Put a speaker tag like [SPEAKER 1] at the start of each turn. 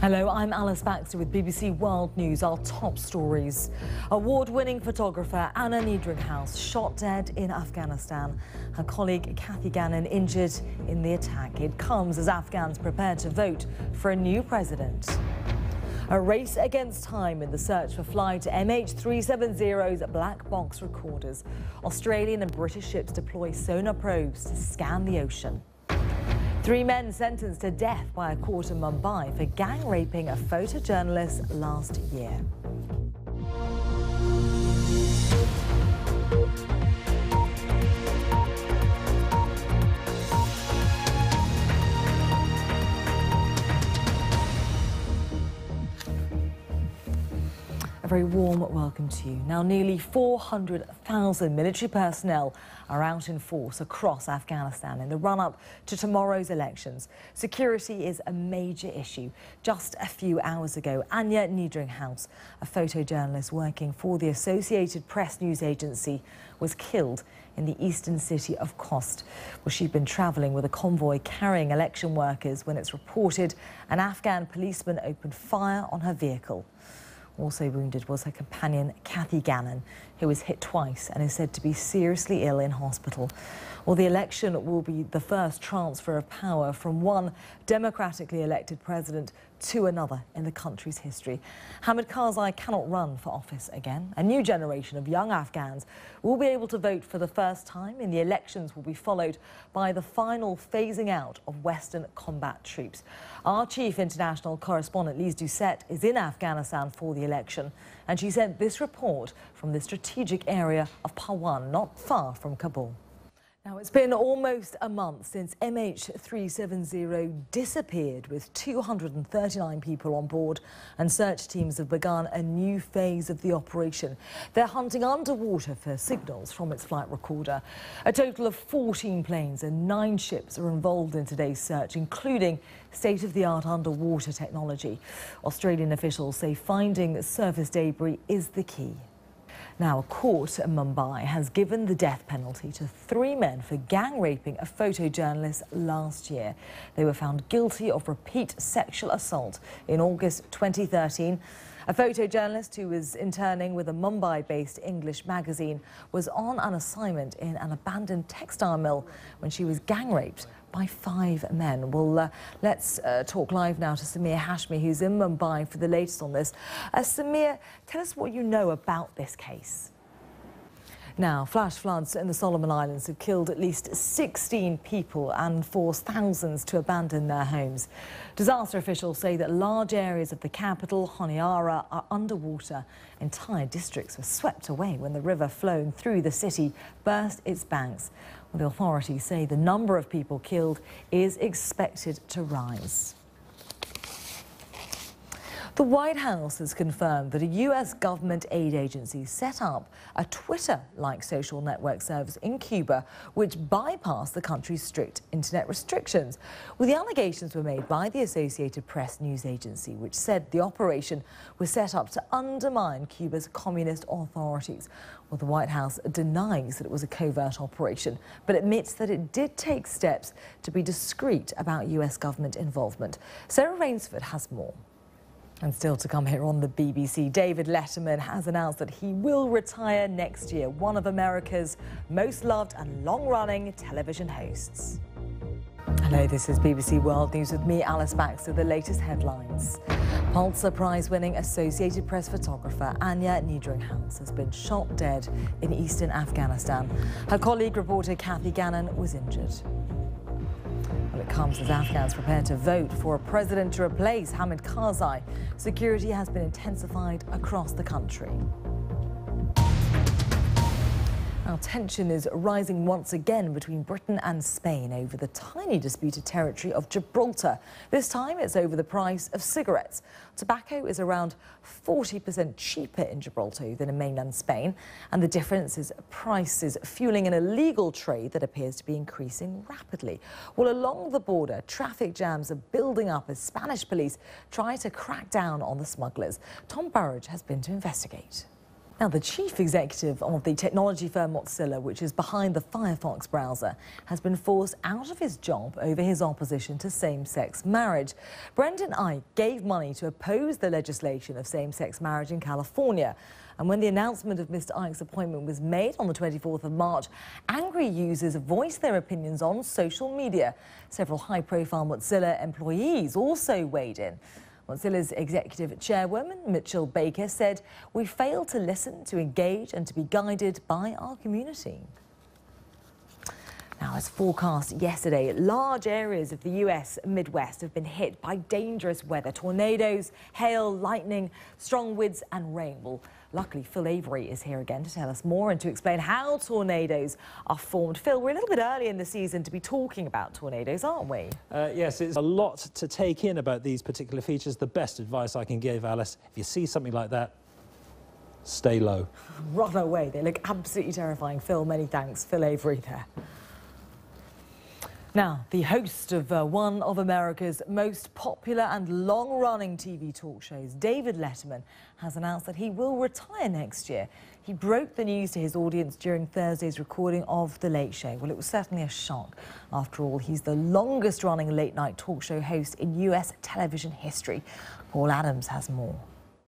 [SPEAKER 1] Hello, I'm Alice Baxter with BBC World News. Our top stories. Award-winning photographer Anna Niedringhaus shot dead in Afghanistan. Her colleague Cathy Gannon injured in the attack. It comes as Afghans prepare to vote for a new president. A race against time in the search for flight MH370's black box recorders. Australian and British ships deploy sonar probes to scan the ocean. 3 men sentenced to death by a court in Mumbai for gang raping a photojournalist last year. A very warm welcome to you. Now, nearly 400,000 military personnel are out in force across Afghanistan in the run-up to tomorrow's elections. Security is a major issue. Just a few hours ago, Anna Niedringhaus, a photojournalist working for the Associated Press news agency, was killed in the eastern city of Khost, where she'd been travelling with a convoy carrying election workers when it's reported an Afghan policeman opened fire on her vehicle. Also wounded was her companion, Cathy Gannon, who was hit twice and is said to be seriously ill in hospital. Well, the election will be the first transfer of power from one democratically elected president to another in the country's history. Hamid Karzai cannot run for office again. A new generation of young Afghans will be able to vote for the first time, and the elections will be followed by the final phasing out of Western combat troops. Our chief international correspondent, Lise Doucette, is in Afghanistan for the election, and she sent this report from the strategic area of Pawan, not far from Kabul. Now, it's been almost a month since MH370 disappeared with 239 people on board, and search teams have begun a new phase of the operation. They're hunting underwater for signals from its flight recorder. A total of 14 planes and 9 ships are involved in today's search, including state-of-the-art underwater technology. Australian officials say finding surface debris is the key. Now, a court in Mumbai has given the death penalty to 3 men for gang raping a photojournalist last year. They were found guilty of repeat sexual assault in August 2013. A photojournalist who was interning with a Mumbai-based English magazine was on an assignment in an abandoned textile mill when she was gang raped by 5 men. Well, let's talk live now to Samir Hashmi, who's in Mumbai for the latest on this. Samir, tell us what you know about this case. Now, flash floods in the Solomon Islands have killed at least 16 people and forced thousands to abandon their homes. Disaster officials say that large areas of the capital, Honiara, are underwater. Entire districts were swept away when the river flowing through the city burst its banks. Well, the authorities say the number of people killed is expected to rise. The White House has confirmed that a U.S. government aid agency set up a Twitter-like social network service in Cuba which bypassed the country's strict internet restrictions. Well, the allegations were made by the Associated Press news agency, which said the operation was set up to undermine Cuba's communist authorities. Well, the White House denies that it was a covert operation, but admits that it did take steps to be discreet about U.S. government involvement. Sarah Rainsford has more. And still to come here on the BBC, David Letterman has announced that he will retire next year, one of America's most loved and long-running television hosts. Hello, this is BBC World News with me, Alice Baxter. The latest headlines. Pulitzer Prize-winning Associated Press photographer Anna Niedringhaus has been shot dead in eastern Afghanistan. Her colleague reporter Cathy Gannon was injured. Well, it comes as Afghans prepare to vote for a president to replace Hamid Karzai. Security has been intensified across the country. Now, tension is rising once again between Britain and Spain over the tiny disputed territory of Gibraltar. This time it's over the price of cigarettes. Tobacco is around 40% cheaper in Gibraltar than in mainland Spain, and the difference is prices fueling an illegal trade that appears to be increasing rapidly. Well, along the border, traffic jams are building up as Spanish police try to crack down on the smugglers. Tom Burridge has been to investigate. Now, the chief executive of the technology firm Mozilla, which is behind the Firefox browser, has been forced out of his job over his opposition to same-sex marriage. Brendan Eich gave money to oppose the legislation of same-sex marriage in California. And when the announcement of Mr. Eich's appointment was made on the 24th of March, angry users voiced their opinions on social media. Several high-profile Mozilla employees also weighed in. Mozilla's executive chairwoman, Mitchell Baker, said, "We failed to listen, to engage and to be guided by our community." Now, as forecast yesterday, large areas of the US Midwest have been hit by dangerous weather. Tornadoes, hail, lightning, strong winds and rain. Well, luckily, Phil Avery is here again to tell us more and to explain how tornadoes are formed. Phil, we're a little bit early in the season to be talking about tornadoes, aren't we?
[SPEAKER 2] Yes, it's a lot to take in about these particular features. The best advice I can give, Alice, if you see something like that, stay low.
[SPEAKER 1] Run away. They look absolutely terrifying. Phil, many thanks. Phil Avery there. Now, the host of one of America's most popular and long-running TV talk shows, David Letterman, has announced that he will retire next year. He broke the news to his audience during Thursday's recording of The Late Show. Well, it was certainly a shock. After all, he's the longest-running late-night talk show host in US television history. Paul Adams has more.